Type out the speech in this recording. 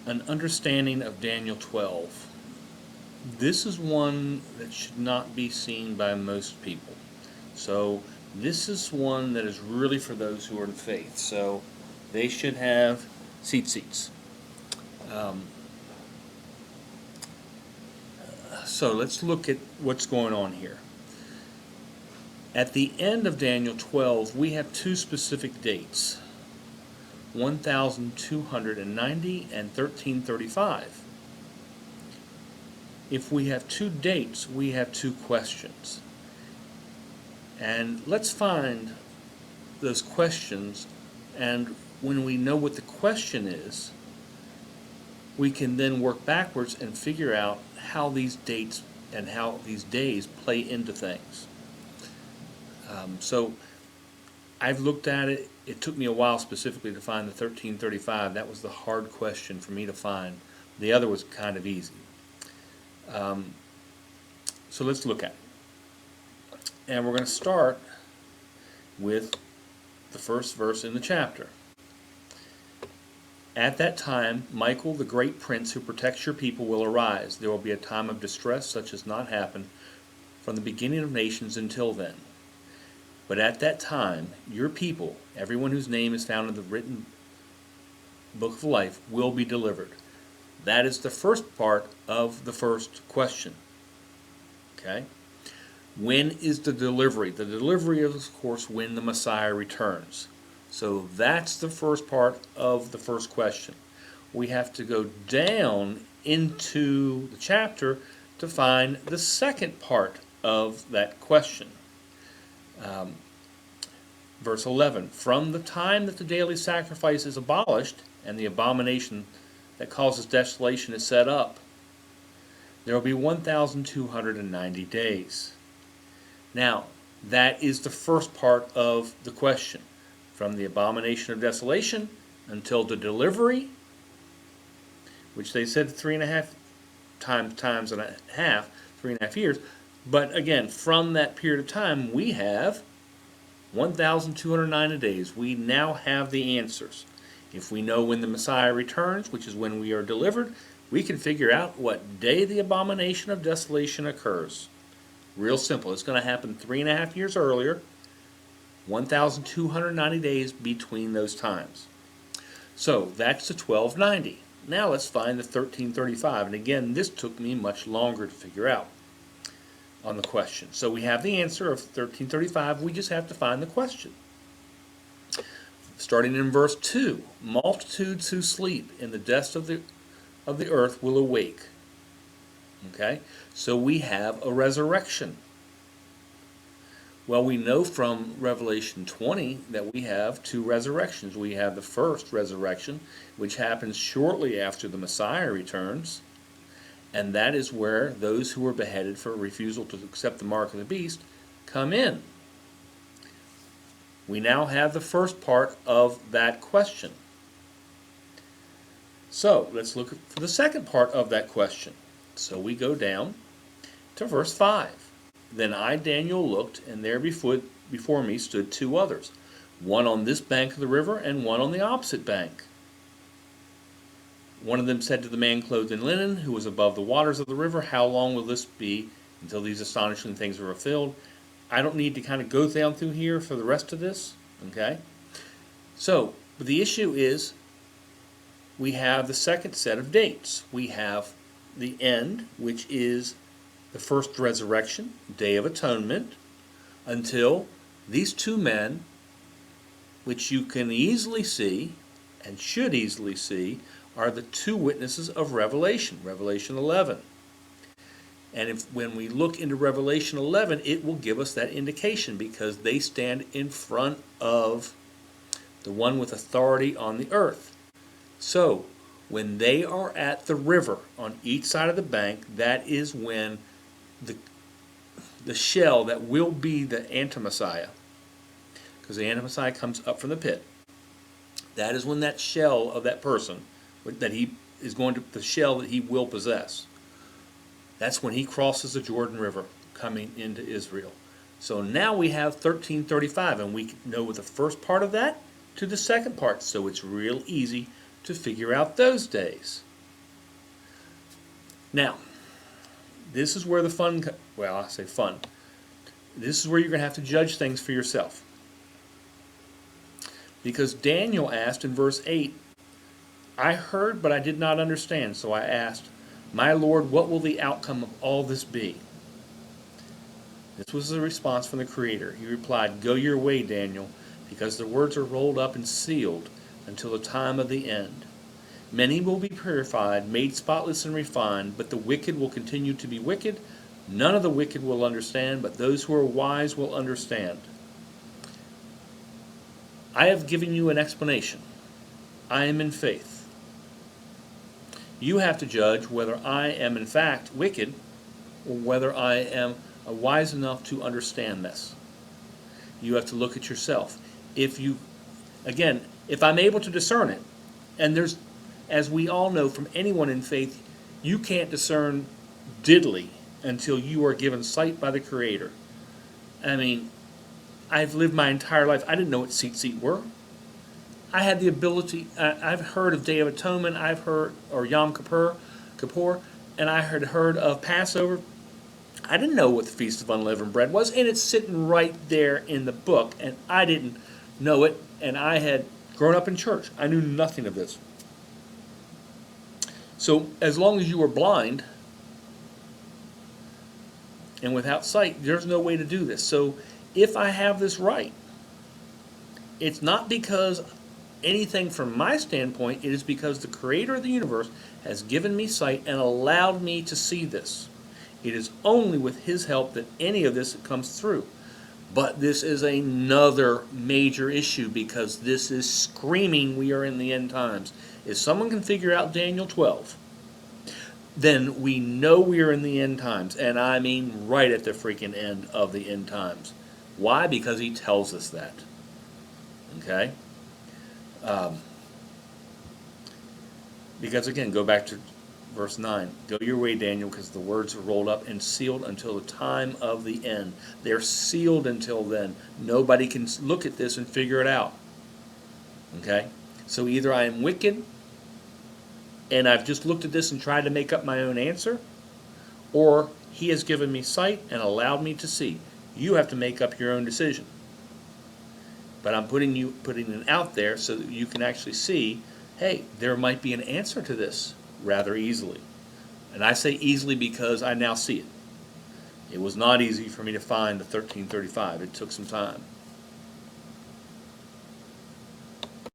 an understanding of Daniel 12. This is one that should not be seen by most people. So this is one that is really for those who are in faith. So they should have seats. Um, so let's look at what's going on here. At the end of Daniel 12, we have two specific dates, 1290 and 1335. If we have two dates, we have two questions. And let's find those questions, and when we know what the question is, we can then work backwards and figure out how these dates and how these days play into things. So I've looked at it. It took me a while specifically to find the 1335. That was the hard question for me to find. The other was kind of easy. So let's look at it. And we're going to start with the first verse in the chapter. At that time, Michael, the great prince who protects your people, will arise. There will be a time of distress such as not happened from the beginning of nations until then. But at that time, your people, everyone whose name is found in the written book of life, will be delivered. That is the first part of the first question. Okay? When is the delivery? The delivery is, of course, when the Messiah returns. So that's the first part of the first question. We have to go down into the chapter to find the second part of that question. Verse 11, from the time that the daily sacrifice is abolished and the abomination that causes desolation is set up, there will be 1,290 days. Now, that is the first part of the question. From the abomination of desolation until the delivery, which they said 3.5 times and a half, 3.5 years. But again, from that period of time, we have 1,290 days. We now have the answers. If we know when the Messiah returns, which is when we are delivered, we can figure out what day the abomination of desolation occurs. Real simple. It's going to happen 3.5 years earlier, 1,290 days between those times. So that's the 1290. Now let's find the 1335. And again, this took me much longer to figure out on the question. So we have the answer of 1335. We just have to find the question. Starting in verse 2, multitudes who sleep in the dust of the earth will awake. Okay? So we have a resurrection. Well, we know from Revelation 20 that we have two resurrections. We have the first resurrection, which happens shortly after the Messiah returns, and that is where those who were beheaded for refusal to accept the mark of the beast come in. We now have the first part of that question. So let's look for the second part of that question. So we go down to verse 5. Then I, Daniel, looked, and there before me stood two others, one on this bank of the river and one on the opposite bank. One of them said to the man clothed in linen, who was above the waters of the river, how long will this be until these astonishing things are fulfilled? I don't need to kind of go down through here for the rest of this, okay? So, the issue is we have the second set of dates. We have the end, which is the first resurrection, Day of Atonement, until these two men, which you can easily see and should easily see, are the two witnesses of Revelation, Revelation 11. And when we look into Revelation 11, it will give us that indication because they stand in front of the one with authority on the earth. So, when they are at the river on each side of the bank, that is when the shell that will be the anti-Messiah, because the anti-Messiah comes up from the pit. That is when that shell of that person, that he is going to, the shell that he will possess, that's when he crosses the Jordan River coming into Israel. So now we have 1335, and we know the first part of that to the second part, so it's real easy to figure out those days. Now, this is where the fun, well, I say fun. This is where you're going to have to judge things for yourself. Because Daniel asked in verse 8, I heard, but I did not understand. So I asked, my Lord, what will the outcome of all this be? This was the response from the Creator. He replied, go your way, Daniel, because the words are rolled up and sealed until the time of the end. Many will be purified, made spotless and refined, but the wicked will continue to be wicked. None of the wicked will understand, but those who are wise will understand. I have given you an explanation. I am in faith. You have to judge whether I am in fact wicked or whether I am wise enough to understand this. You have to look at yourself. If I'm able to discern it, and there's, as we all know from anyone in faith, you can't discern diddly until you are given sight by the Creator. I mean, I've lived my entire life. I didn't know what tzitzit were. I had the ability, I've heard of Day of Atonement, I've heard, or Yom Kippur, and I had heard of Passover. I didn't know what the Feast of Unleavened Bread was, and it's sitting right there in the book, and I didn't know it, and I had grown up in church. I knew nothing of this. So as long as you were blind and without sight, there's no way to do this. So if I have this right, it's not because anything from my standpoint, it is because the Creator of the universe has given me sight and allowed me to see this. It is only with His help that any of this comes through. But this is another major issue because this is screaming we are in the end times. If someone can figure out Daniel 12, then we know we are in the end times. And I mean right at the freaking end of the end times. Why? Because he tells us that. Okay? Because again, go back to verse 9. Go your way, Daniel, because the words are rolled up and sealed until the time of the end. They're sealed until then. Nobody can look at this and figure it out. Okay? So either I am wicked, and I've just looked at this and tried to make up my own answer, or He has given me sight and allowed me to see. You have to make up your own decision. But I'm putting it out there so that you can actually see, hey, there might be an answer to this rather easily. And I say easily because I now see it. It was not easy for me to find the 1335. It took some time.